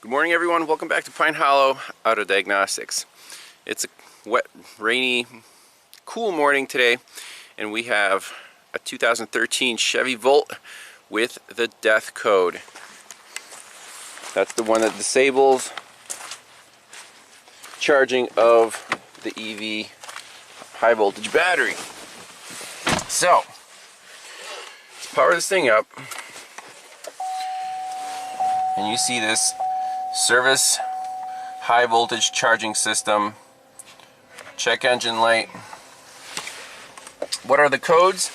Good morning, everyone. Welcome back to Pine Hollow Auto Diagnostics. It's a wet, rainy, cool morning today, and we have a 2013 Chevy Volt with the death code. That's the one that disables charging of the EV high voltage battery. So, let's power this thing up, and you see this service high voltage charging system, check engine light. What are the codes?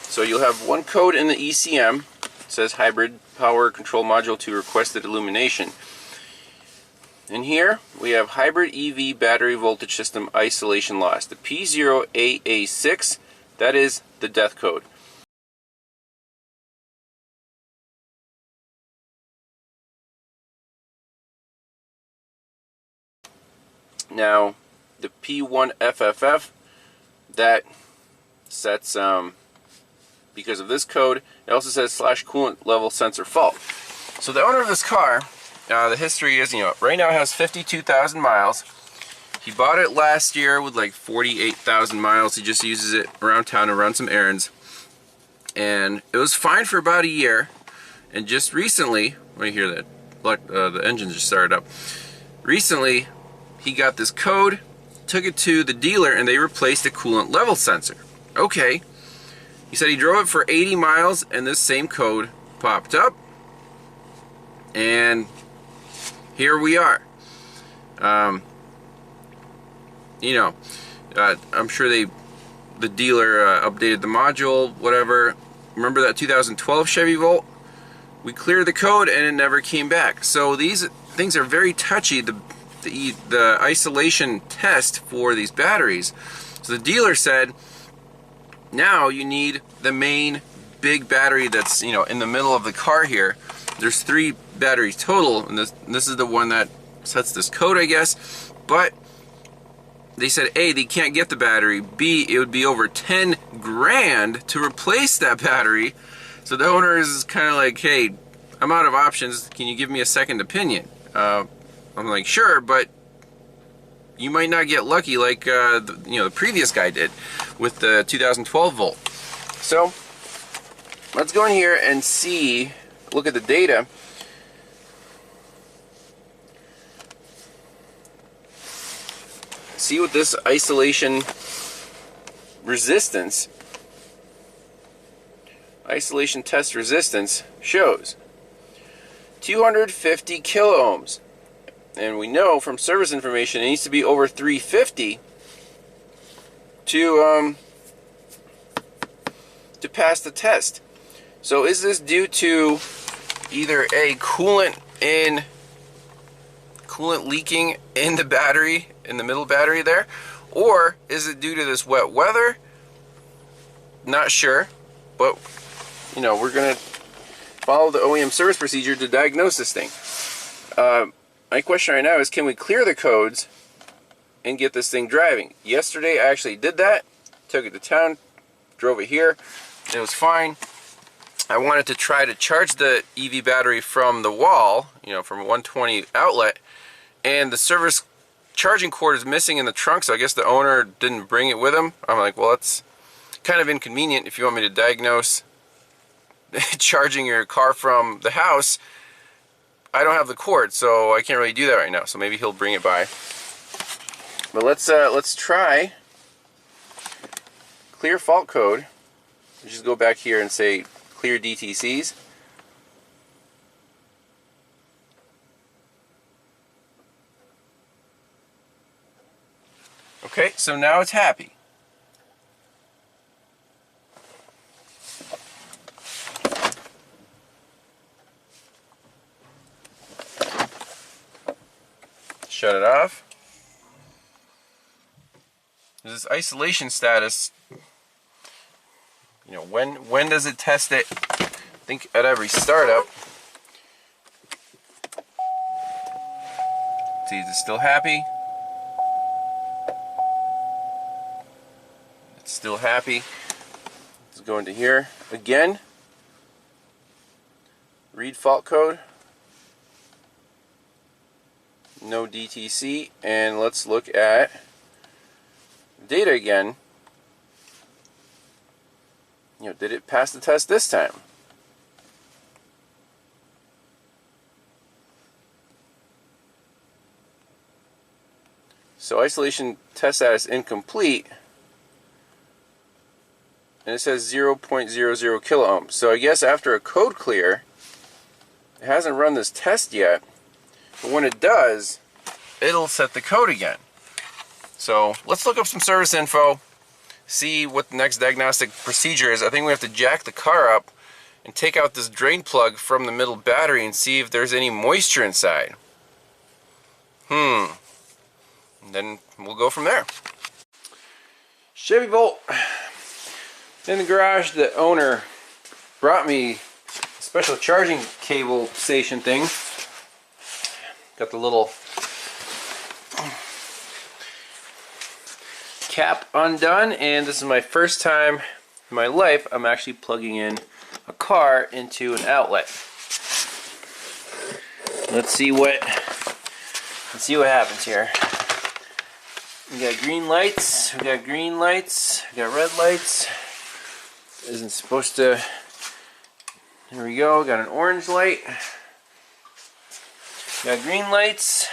So you'll have one code in the ECM. It says hybrid power control module to requested illumination. In here we have hybrid EV battery voltage system isolation loss, the P0AA6. That is the death code. Now, the P1FFF, that sets, because of this code, it also says /coolant level sensor fault. So the owner of this car, the history is, right now it has 52,000 miles. He bought it last year with like 48,000 miles. He just uses it around town to run some errands. And it was fine for about a year. And just recently, when you hear that, the engine just started up. Recently, he got this code, took it to the dealer, and they replaced the coolant level sensor. Okay. He said he drove it for 80 miles, and this same code popped up. And here we are. I'm sure the dealer updated the module, whatever. Remember that 2012 Chevy Volt? We cleared the code, and it never came back. So these things are very touchy. The isolation test for these batteries. So the dealer said, now you need the main big battery that's in the middle of the car here. There's 3 batteries total, and this is the one that sets this code, I guess. But they said A, they can't get the battery. B, it would be over 10 grand to replace that battery. So the owner is kind of like, hey, I'm out of options. Can you give me a second opinion? I'm like, sure, but you might not get lucky like the previous guy did with the 2012 Volt. So let's go in here and look at the data. See what this isolation test resistance shows. 250 kiloohms. And we know from service information it needs to be over 350 to pass the test. So is this due to either a coolant leaking in the battery, in the middle battery there, or is it due to this wet weather? Not sure, but we're gonna follow the OEM service procedure to diagnose this thing. My question right now is, can we clear the codes and get this thing driving? Yesterday I actually did that, took it to town, drove it here, it was fine. I wanted to try to charge the EV battery from the wall, from a 120 outlet, and the service charging cord is missing in the trunk, so I guess the owner didn't bring it with him. I'm like, well, that's kind of inconvenient if you want me to diagnose charging your car from the house. I don't have the cord, so I can't really do that right now. So maybe he'll bring it by. But let's try clear fault code. Just go back here and say clear DTCs. Okay, so now it's happy. Shut it off. This isolation status, when does it test it? I think at every startup. See, is it still happy? It's still happy. Let's go into here again. Read fault code. no DTC, and let's look at data again. Did it pass the test this time? So isolation test status incomplete, and it says 0.00 kiloohms. So I guess after a code clear, it hasn't run this test yet, but when it does, it'll set the code again. So let's look up some service info, see what the next diagnostic procedure is. I think we have to jack the car up and take out this drain plug from the middle battery and see if there's any moisture inside. And then we'll go from there. Chevy Volt. In the garage, the owner brought me a special charging cable station thing. Got the little cap undone, and this is my first time in my life I'm actually plugging in a car into an outlet. Let's see what happens here. We got green lights, we got green lights, we got red lights. Isn't supposed to. There we go, got an orange light. Got green lights.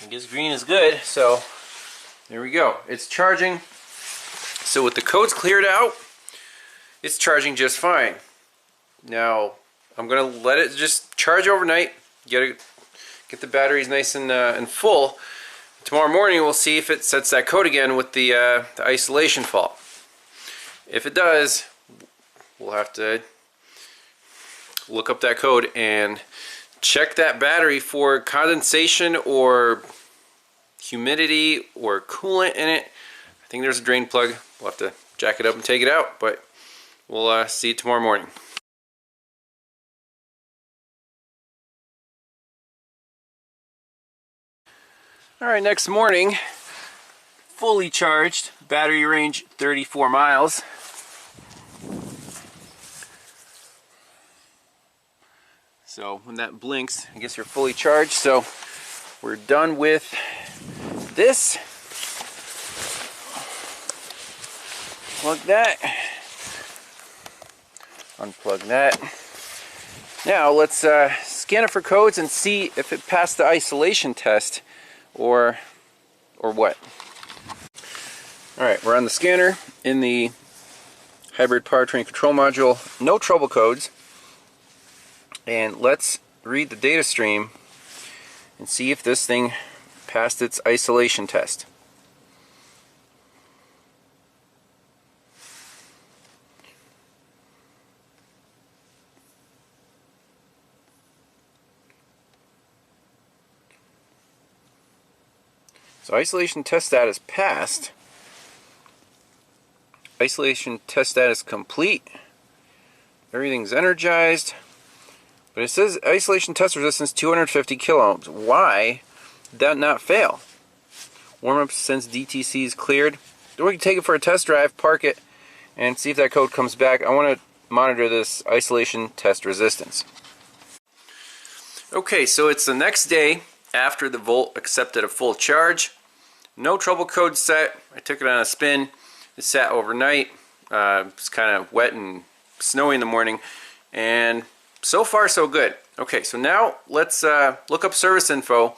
I guess green is good, so there we go. It's charging. So with the codes cleared out, it's charging just fine. Now I'm gonna let it just charge overnight. Get the batteries nice and full. Tomorrow morning we'll see if it sets that code again with the isolation fault. If it does, we'll have to look up that code and check that battery for condensation or humidity or coolant in it. I think there's a drain plug. We'll have to jack it up and take it out, but we'll see you tomorrow morning. Alright, next morning, fully charged, battery range 34 miles. So when that blinks, I guess you're fully charged. So we're done with this. Plug that. Unplug that. Now let's scan it for codes and see if it passed the isolation test or what. Alright, we're on the scanner in the hybrid powertrain control module. No trouble codes. And let's read the data stream and see if this thing passed its isolation test. So isolation test status passed. Isolation test status complete. Everything's energized. But it says isolation test resistance 250 kiloohms. Why did that not fail? Warm up since DTC is cleared. Then we can take it for a test drive, park it, and see if that code comes back. I want to monitor this isolation test resistance. Okay, so it's the next day after the Volt accepted a full charge. No trouble code set. I took it on a spin. It sat overnight. It's kind of wet and snowy in the morning, and so far so good. Okay, so now let's look up service info,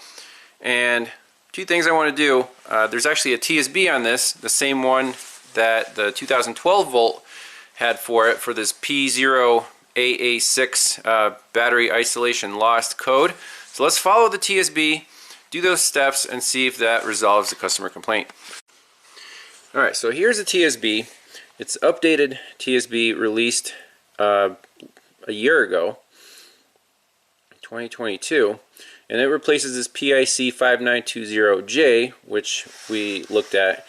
and two things I want to do. There's actually a TSB on this, the same one that the 2012 Volt had for it, for this P0AA6 battery isolation lost code. So let's follow the TSB, do those steps, and see if that resolves the customer complaint. Alright, so here's a TSB. It's updated TSB released a year ago, 2022, and it replaces this PIC 5920J, which we looked at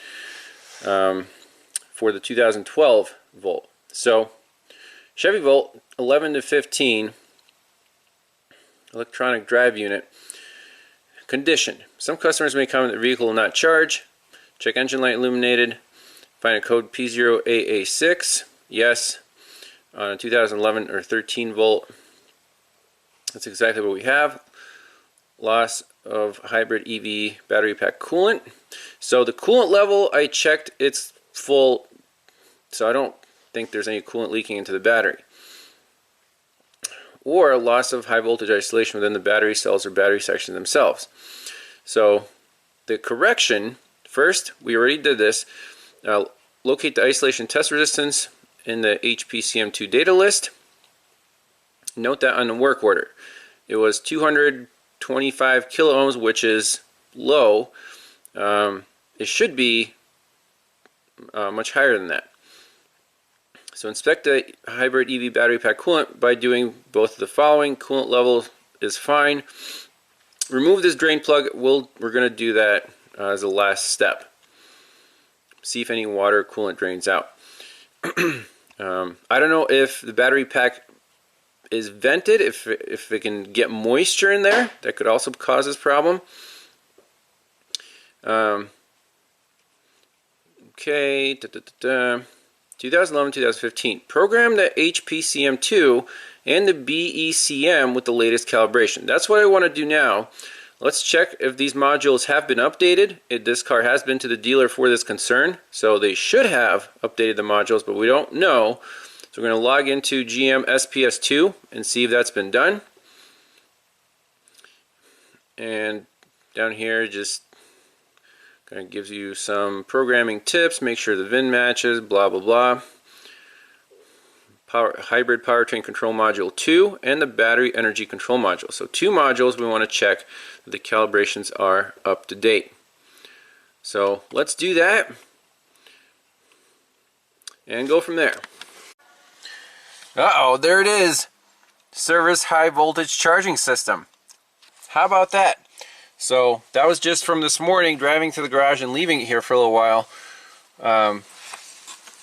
for the 2012 Volt. So Chevy Volt 11 to 15 electronic drive unit. Condition: some customers may comment the vehicle will not charge. Check engine light illuminated. Find a code P0AA6. Yes. on a 2011 or 13 volt. That's exactly what we have. Loss of hybrid EV battery pack coolant. So the coolant level, I checked, it's full, so I don't think there's any coolant leaking into the battery. Or loss of high voltage isolation within the battery cells or battery section themselves. So the correction, first, we already did this. Locate the isolation test resistance in the HPCM2 data list. Note that on the work order, it was 225 kilo ohms, which is low. It should be much higher than that. So inspect the hybrid EV battery pack coolant by doing both of the following. Coolant level is fine. Remove this drain plug. We're going to do that as a last step. See if any water coolant drains out. I don't know if the battery pack is vented, if it can get moisture in there. That could also cause this problem. Okay, 2011-2015. Program the HPCM2 and the BECM with the latest calibration. That's what I want to do now. Let's check if these modules have been updated. This car has been to the dealer for this concern, so they should have updated the modules, but we don't know. So we're going to log into GM SPS2 and see if that's been done. And down here just kind of gives you some programming tips. Make sure the VIN matches, blah blah blah. Hybrid powertrain control module 2 and the battery energy control module. So 2 modules we want to check that the calibrations are up to date. So let's do that and go from there. Uh-oh, there it is. Service high voltage charging system. How about that? So that was just from this morning, driving to the garage and leaving it here for a little while.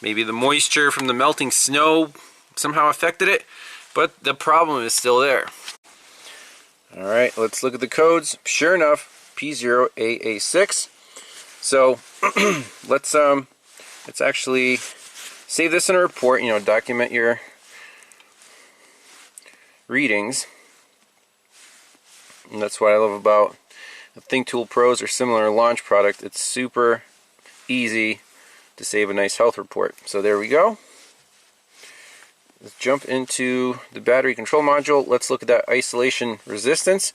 Maybe the moisture from the melting snow somehow affected it, but the problem is still there. Alright, let's look at the codes. Sure enough, P0AA6. So let's actually save this in a report, document your readings. And that's what I love about the ThinkTool Pros or similar launch product. It's super easy to save a nice health report. So there we go. Let's jump into the battery control module. Let's look at that isolation resistance.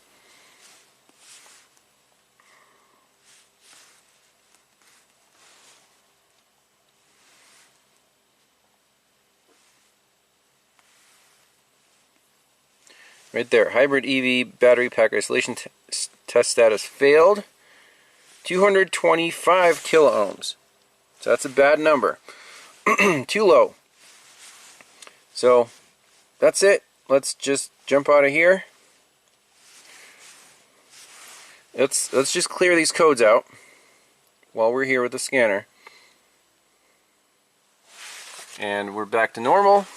Right there, hybrid EV battery pack isolation test status failed. 225 kilo ohms. So that's a bad number. Too low. So that's it. Let's just jump out of here. Let's just clear these codes out while we're here with the scanner. And we're back to normal.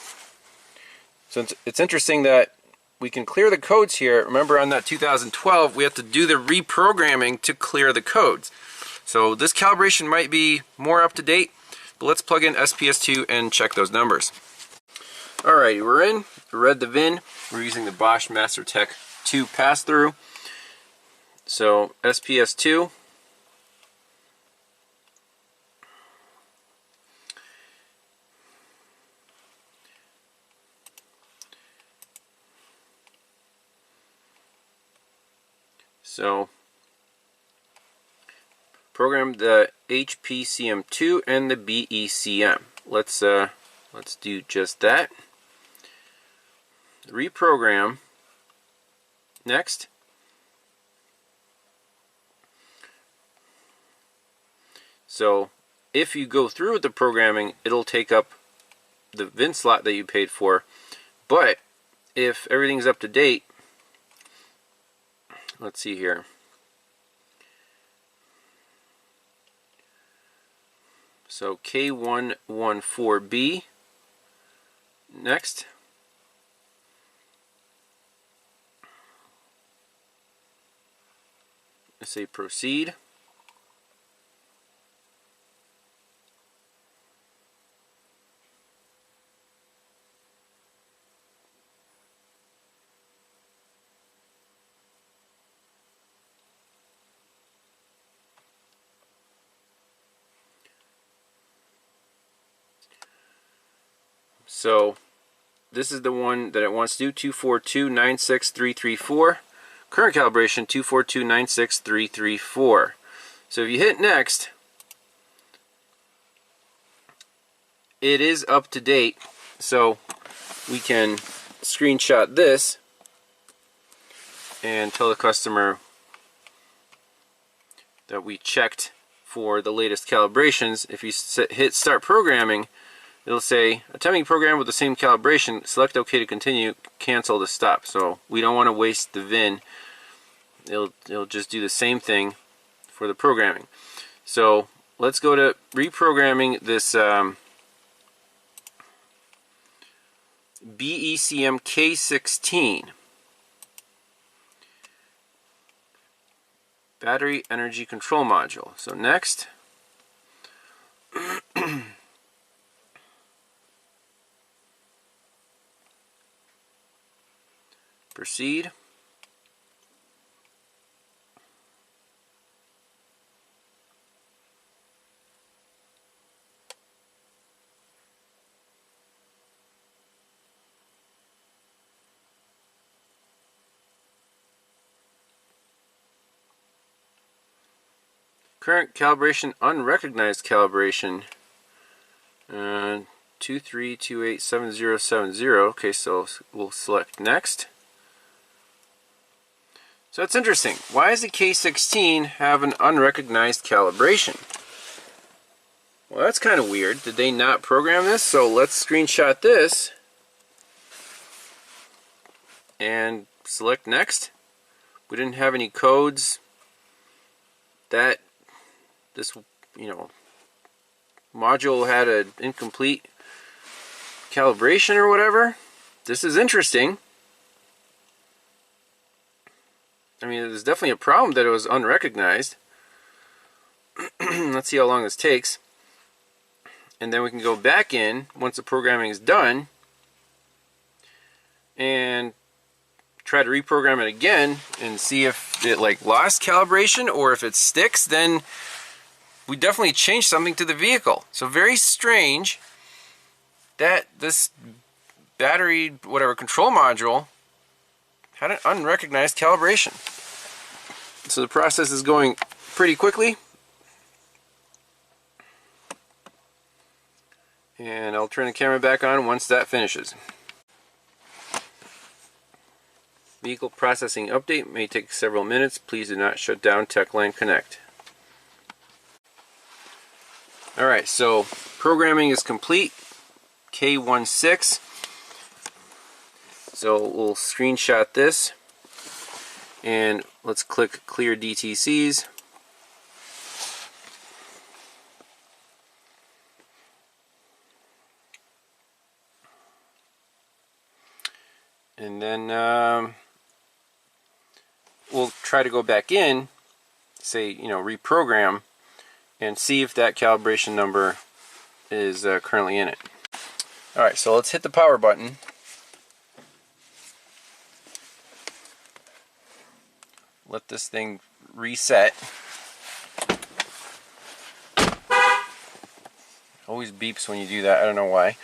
So it's interesting that we can clear the codes here. Remember on that 2012 we have to do the reprogramming to clear the codes. So this calibration might be more up to date, but let's plug in SPS2 and check those numbers. Alrighty, we're in. We read the VIN. We're using the BOSCH Mastertech 2 pass-through. So SPS2. So program the HPCM2 and the BECM. Let's do just that. Reprogram. Next. So if you go through with the programming, it'll take up the VIN slot that you paid for. But if everything's up to date, let's see here. So K114B. Next. Let's say proceed. So this is the one that it wants to do, 242-96334. Current calibration 242-96334. So if you hit next, it is up to date. So we can screenshot this and tell the customer that we checked for the latest calibrations. If you hit start programming, it'll say attempting program with the same calibration, select OK to continue, cancel to stop. So we don't want to waste the VIN. It'll just do the same thing for the programming. So let's go to reprogramming this BECM K16 battery energy control module. So next, proceed. Current calibration unrecognized calibration 23287070. Okay, so we'll select next. So that's interesting. Why does the K16 have an unrecognized calibration? Well, that's kind of weird. Did they not program this? So let's screenshot this and select next. We didn't have any codes that this, module had an incomplete calibration or whatever. This is interesting. I mean, there's definitely a problem that it was unrecognized. Let's see how long this takes. And then we can go back in once the programming is done and try to reprogram it again and see if it lost calibration, or if it sticks, then we definitely changed something to the vehicle. So very strange that this battery control module had an unrecognized calibration. So the process is going pretty quickly, and I'll turn the camera back on once that finishes. Vehicle processing update may take several minutes. Please do not shut down TechLine Connect. Alright, so programming is complete. K16. So we'll screenshot this and let's click clear DTCs. And then we'll try to go back in, say, reprogram, and see if that calibration number is currently in it. Alright, so let's hit the power button. Let this thing reset. Always beeps when you do that, I don't know why.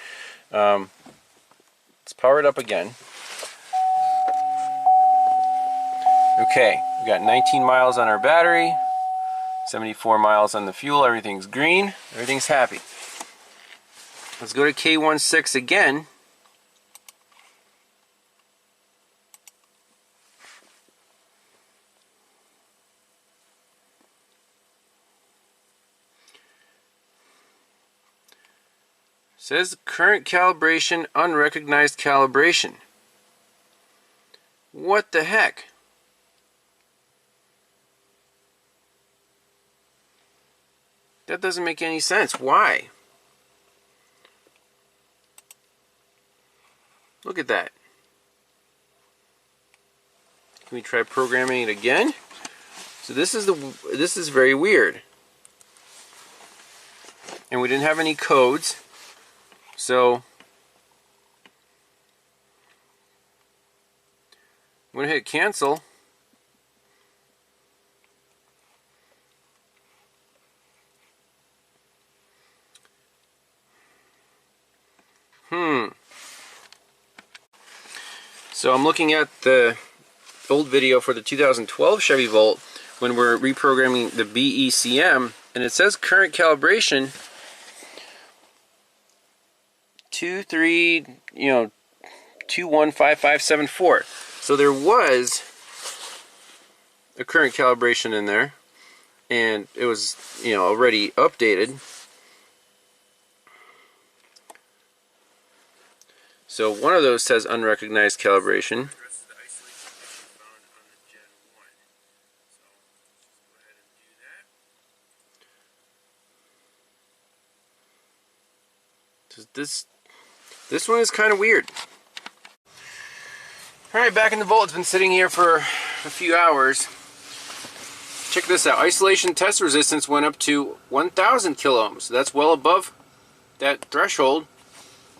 Let's power it up again. Okay, we got 19 miles on our battery, 74 miles on the fuel, everything's green, everything's happy. Let's go to K16 again. Says current calibration, unrecognized calibration. What the heck? That doesn't make any sense. Why? Look at that. Can we try programming it again? So this is very weird. And we didn't have any codes. So I'm going to hit cancel. So I'm looking at the old video for the 2012 Chevy Volt when we're reprogramming the BECM, and it says current calibration 215574. So there was a current calibration in there, and it was, already updated. So one of those says unrecognized calibration. This one is kind of weird. Alright, back in the Volt. It's been sitting here for a few hours. Check this out. Isolation test resistance went up to 1000 kiloohms. So that's well above that threshold.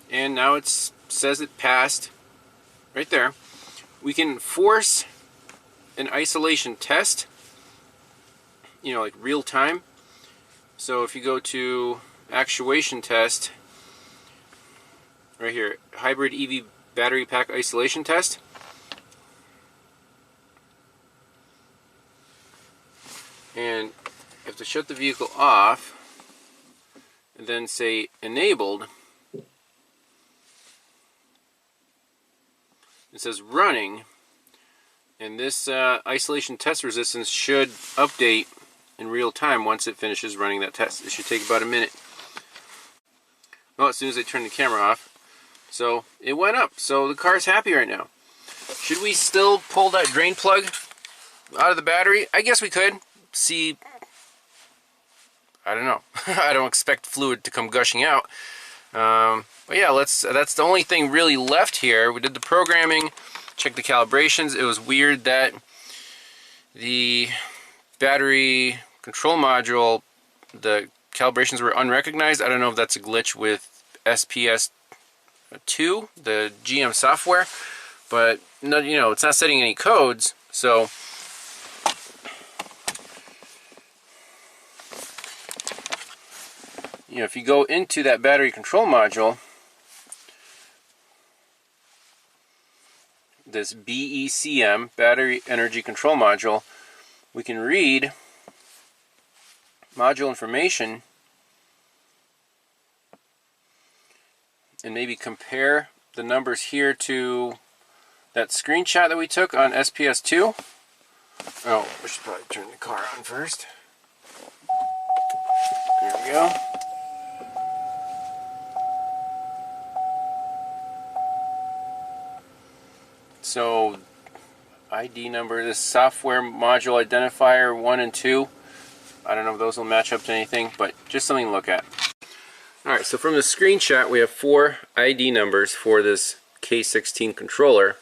And now it says it passed right there. We can force an isolation test, like real time. So if you go to actuation test, right here, hybrid EV battery pack isolation test. And you have to shut the vehicle off and then say enabled. It says running, and this isolation test resistance should update in real time once it finishes running that test. It should take about a minute. Well, as soon as I turn the camera off. So it went up. So the car's happy right now. Should we still pull that drain plug out of the battery? I guess we could. See, I don't know. I don't expect fluid to come gushing out. But yeah, that's the only thing really left here. We did the programming, checked the calibrations. It was weird that the battery control module, the calibrations were unrecognized. I don't know if that's a glitch with SPS2, the GM software, but no, it's not setting any codes. So if you go into that battery control module, this BECM, battery energy control module, we can read module information and maybe compare the numbers here to that screenshot that we took on SPS2. Oh, we should probably turn the car on first. There we go. So ID number, this software module identifier 1 and 2, I don't know if those will match up to anything, but just something to look at. Alright, so from the screenshot we have 4 ID numbers for this K16 controller,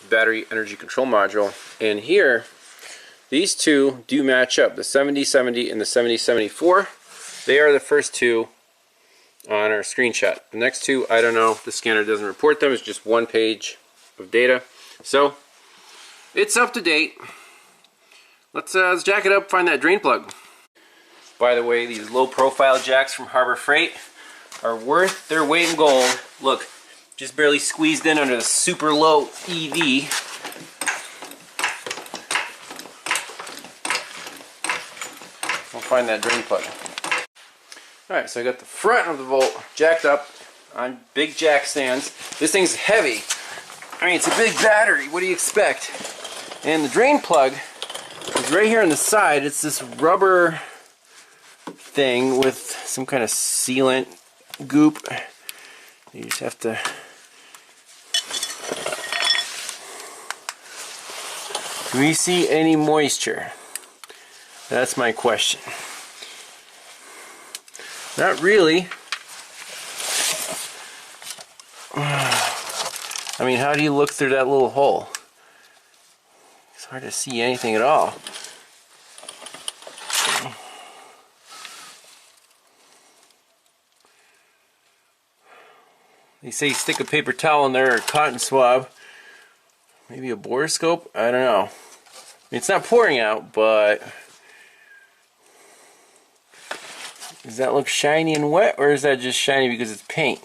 battery energy control module, and here these two do match up, the 7070 and the 7074. They are the first two on our screenshot. The next two, I don't know, the scanner doesn't report them, it's just one page of data. So it's up to date. Let's jack it up, find that drain plug. By the way, these low profile jacks from Harbor Freight are worth their weight in gold. Look, just barely squeezed in under the super low EV. We'll find that drain plug. Alright, so I got the front of the Volt jacked up on big jack stands. This thing's heavy. I mean, it's a big battery. What do you expect? And the drain plug is right here on the side. It's this rubber thing with some kind of sealant goop. You just have to... Do we see any moisture? That's my question. Not really. I mean, how do you look through that little hole? It's hard to see anything at all. They say stick a paper towel in there or a cotton swab. Maybe a borescope? I don't know. I mean, it's not pouring out, but does that look shiny and wet, or is that just shiny because it's paint?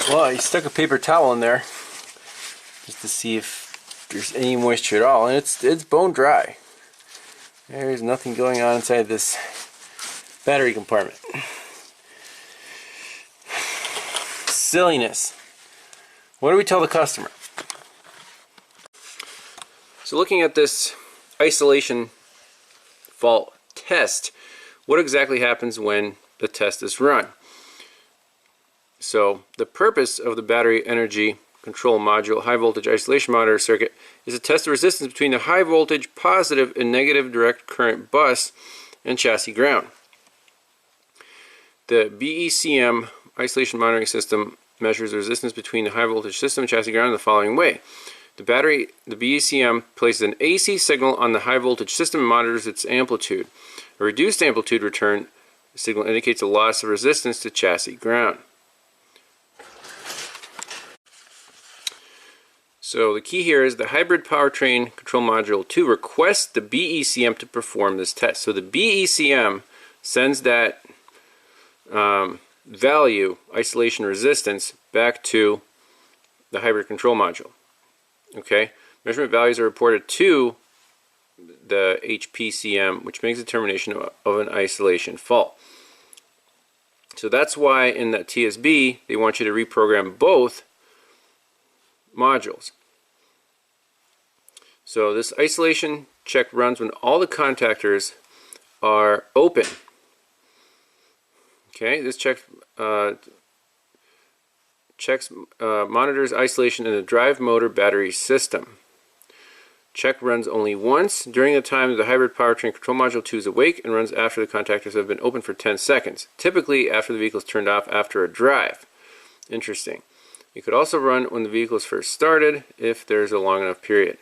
Well, I stuck a paper towel in there just to see if there's any moisture at all, and it's bone dry. There's nothing going on inside this battery compartment. Silliness. What do we tell the customer? So looking at this isolation fault test, what exactly happens when the test is run? So the purpose of the battery energy control module high voltage isolation monitor circuit is to test the resistance between the high voltage positive and negative direct current bus and chassis ground. The BECM isolation monitoring system measures the resistance between the high voltage system and chassis ground in the following way. The BECM places an AC signal on the high voltage system and monitors its amplitude. A reduced amplitude return signal indicates a loss of resistance to chassis ground. So the key here is the hybrid powertrain control module 2 requests the BECM to perform this test. So the BECM sends that value, isolation resistance, back to the hybrid control module. Okay, measurement values are reported to the HPCM, which makes a determination of an isolation fault. So that's why in that TSB they want you to reprogram both modules. So this isolation check runs when all the contactors are open. Okay, this check monitors isolation in the drive motor battery system. Check runs only once during the time that the hybrid powertrain control module 2 is awake and runs after the contactors have been open for 10 seconds, typically after the vehicle is turned off after a drive. Interesting. It could also run when the vehicle is first started if there's a long enough period.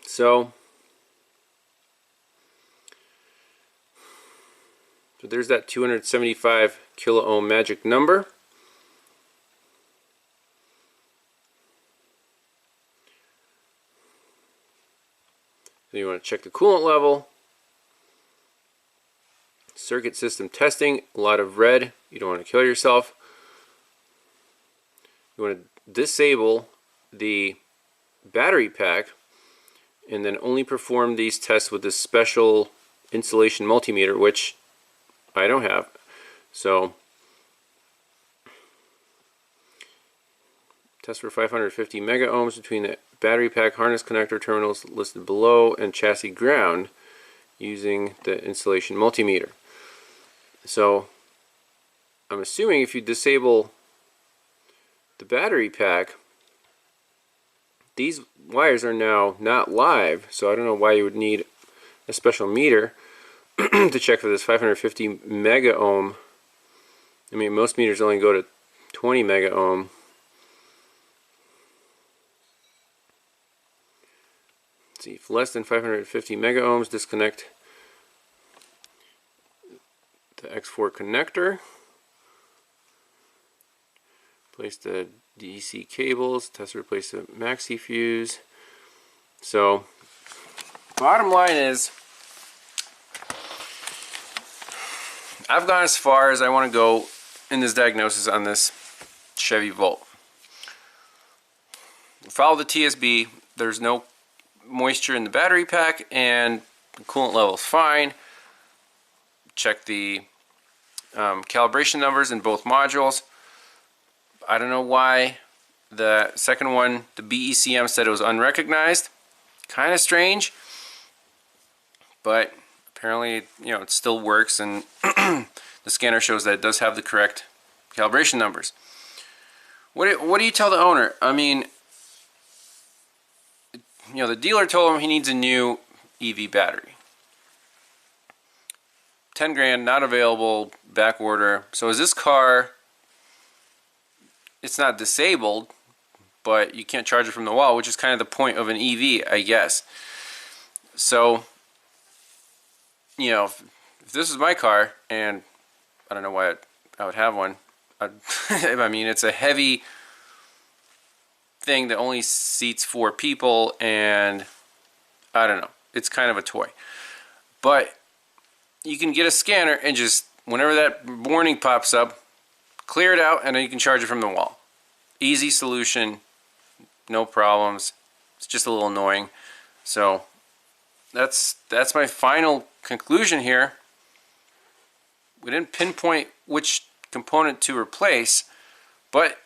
So there's that 275 kilo ohm magic number. So you want to check the coolant level. Circuit system testing, a lot of red. You don't want to kill yourself. You want to disable the battery pack and then only perform these tests with this special insulation multimeter, which I don't have. So test for 550 mega ohms between the battery pack harness connector terminals listed below and chassis ground using the insulation multimeter. So I'm assuming if you disable the battery pack, these wires are now not live, so I don't know why you would need a special meter to check for this 550 mega ohm. I mean, most meters only go to 20 mega ohm. Let's see, if less than 550 mega ohms, disconnect the X4 connector. Place the DC cables, test to replace the maxi fuse. So, bottom line is, I've gone as far as I want to go in this diagnosis on this Chevy Volt. Follow the TSB, there's no moisture in the battery pack and the coolant level is fine. Check the calibration numbers in both modules. I don't know why the second one, the BECM, said it was unrecognized. Kind of strange, but apparently, you know, it still works, and the scanner shows that it does have the correct calibration numbers. What do you tell the owner? I mean, you know, the dealer told him he needs a new EV battery. 10 grand, not available, back order. So is this car, it's not disabled, but you can't charge it from the wall, which is kind of the point of an EV, I guess. So, you know, if this is my car, and I don't know why I would have one, I mean, it's a heavy thing that only seats 4 people, and I don't know, it's kind of a toy. But you can get a scanner and just, whenever that warning pops up, clear it out, and then you can charge it from the wall. Easy solution, no problems. It's just a little annoying. So that's my final conclusion here. We didn't pinpoint which component to replace, but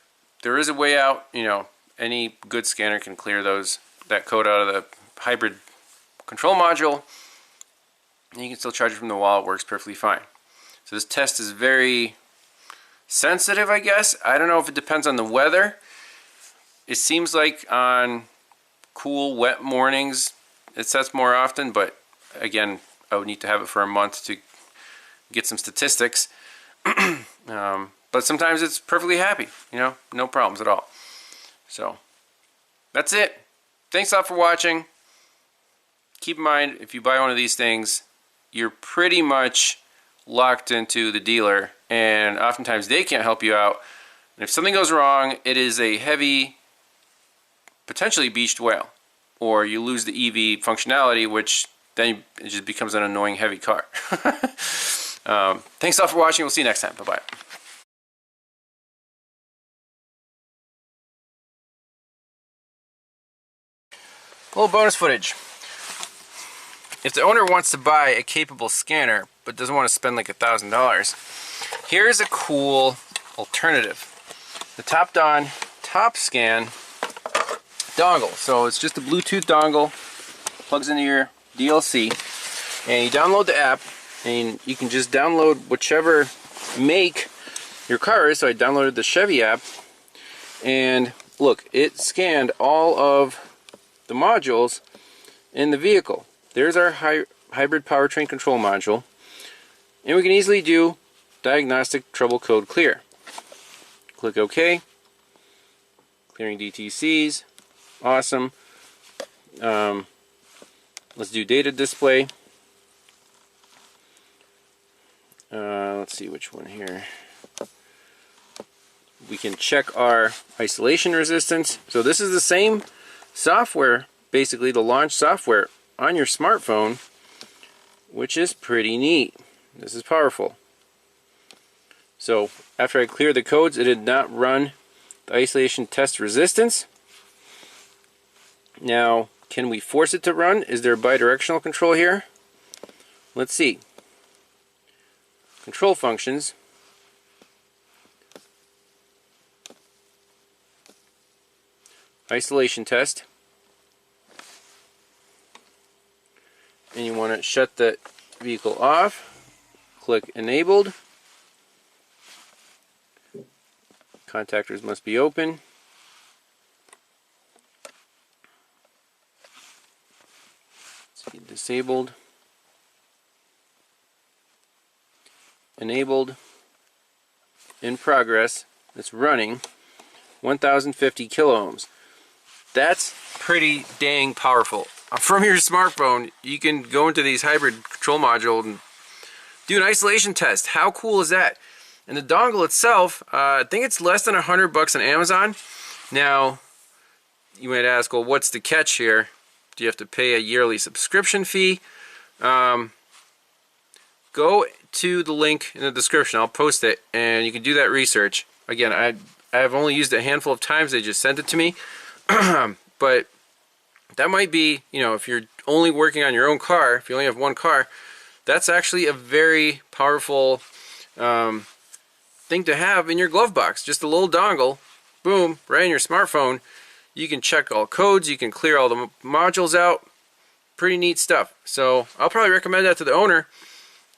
there is a way out. You know, any good scanner can clear that code out of the hybrid control module, and you can still charge it from the wall. It works perfectly fine. So this test is very sensitive, I guess. I don't know if it depends on the weather. It seems like on cool, wet mornings it sets more often, but again, I would need to have it for a month to get some statistics. But sometimes it's perfectly happy, you know, no problems at all. So that's it. Thanks a lot for watching. Keep in mind, if you buy one of these things, you're pretty much locked into the dealer, and oftentimes they can't help you out. And if something goes wrong, it is a heavy, potentially beached whale, or you lose the EV functionality, which then it just becomes an annoying heavy car. Thanks a lot for watching. We'll see you next time. Bye-bye. A little bonus footage. If the owner wants to buy a capable scanner but doesn't want to spend like $1,000, here's a cool alternative. The TOPDON TOPSCAN dongle. So it's just a Bluetooth dongle, plugs into your DLC, and you download the app, and you can just download whichever make your car is. So I downloaded the Chevy app, and look, it scanned all of the modules in the vehicle. There's our hybrid powertrain control module, and we can easily do diagnostic trouble code clear. Click OK. Clearing DTCs. Awesome. Let's do data display. Let's see which one here. We can check our isolation resistance. So this is the same software, basically the launch software on your smartphone, which is pretty neat. This is powerful. So after I cleared the codes, it did not run the isolation test resistance. Now, can we force it to run? Is there a bidirectional control here? Let's see. Control functions. Isolation test. And you want to shut the vehicle off. Click enabled. Contactors must be open. Let's see, disabled. Enabled. In progress. It's running. 1050 kiloohms. That's pretty dang powerful. From your smartphone, you can go into these hybrid control modules and do an isolation test. How cool is that? And the dongle itself, I think it's less than $100 on Amazon. Now, you might ask, well, what's the catch here? Do you have to pay a yearly subscription fee? Go to the link in the description. I'll post it, and you can do that research. Again, I've only used it a handful of times. They just sent it to me. But that might be, you know, if you're only working on your own car, if you only have one car, that's actually a very powerful thing to have in your glove box. Just a little dongle, boom, right in your smartphone. You can check all codes, you can clear all the modules out. Pretty neat stuff. So I'll probably recommend that to the owner.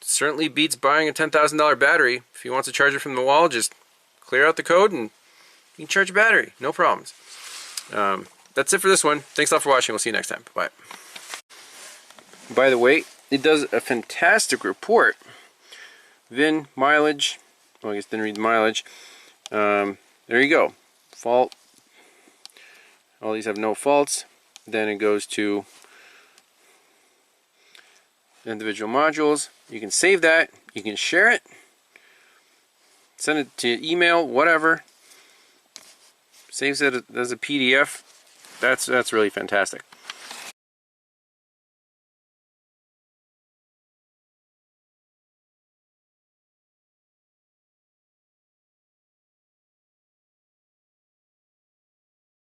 It certainly beats buying a $10,000 battery. If he wants to charge it from the wall, just clear out the code and you can charge a battery, no problems. That's it for this one. Thanks a lot for watching. We'll see you next time. Bye. By the way, it does a fantastic report. VIN, mileage. Well, I guess didn't read the mileage. There you go. Fault. All these have no faults. Then it goes to individual modules. You can save that. You can share it. Send it to email, whatever. Saves it as a PDF. That's really fantastic.